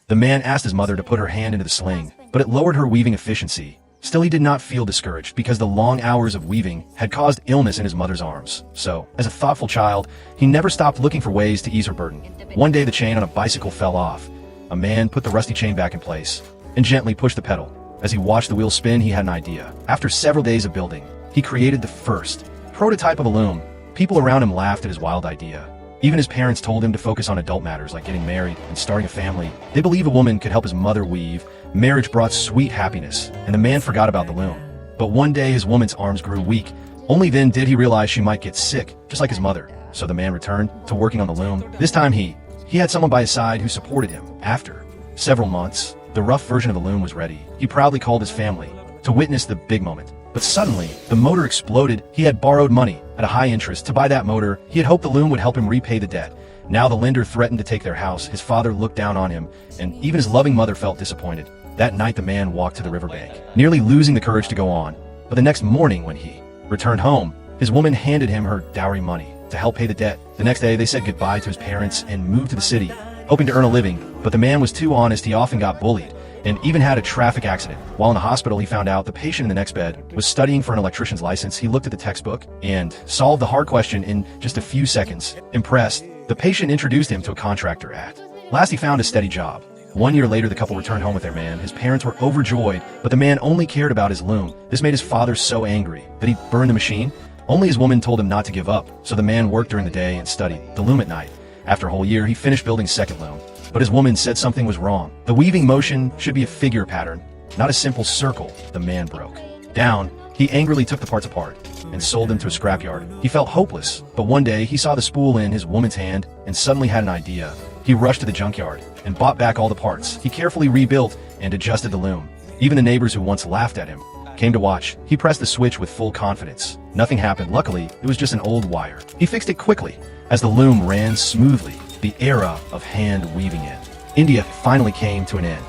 The man asked his mother to put her hand into the sling, but it lowered her weaving efficiency. Still, he did not feel discouraged because the long hours of weaving had caused illness in his mother's arms. So, as a thoughtful child, he never stopped looking for ways to ease her burden. One day the chain on a bicycle fell off. A man put the rusty chain back in place and gently pushed the pedal. As he watched the wheel spin, he had an idea. After several days of building, he created the first prototype of a loom. People around him laughed at his wild idea. Even his parents told him to focus on adult matters like getting married and starting a family. They believed a woman could help his mother weave. Marriage brought sweet happiness, and the man forgot about the loom. But one day his woman's arms grew weak. Only then did he realize she might get sick, just like his mother. So the man returned to working on the loom. This time he had someone by his side who supported him. After several months, the rough version of the loom was ready. He proudly called his family to witness the big moment. But suddenly, the motor exploded. He had borrowed money at a high interest to buy that motor. He had hoped the loom would help him repay the debt. Now the lender threatened to take their house. His father looked down on him, and even his loving mother felt disappointed. That night the man walked to the riverbank, nearly losing the courage to go on. But the next morning when he returned home, his woman handed him her dowry money to help pay the debt. The next day they said goodbye to his parents and moved to the city, hoping to earn a living. But the man was too honest. He often got bullied and even had a traffic accident. While in the hospital, he found out the patient in the next bed was studying for an electrician's license. He looked at the textbook and solved the hard question in just a few seconds. Impressed, the patient introduced him to a contractor at last he found a steady job. 1 year later, the couple returned home with their man. His parents were overjoyed, but the man only cared about his loom. This made his father so angry that he burned the machine. Only his woman told him not to give up, so the man worked during the day and studied the loom at night. After a whole year, he finished building his second loom. But his woman said something was wrong. The weaving motion should be a figure pattern, not a simple circle. The man broke down. He angrily took the parts apart and sold them to a scrapyard. He felt hopeless, but one day he saw the spool in his woman's hand and suddenly had an idea. He rushed to the junkyard and bought back all the parts. He carefully rebuilt and adjusted the loom. Even the neighbors who once laughed at him came to watch. He pressed the switch with full confidence. Nothing happened. Luckily, it was just an old wire. He fixed it quickly. As the loom ran smoothly, the era of hand weaving in India finally came to an end.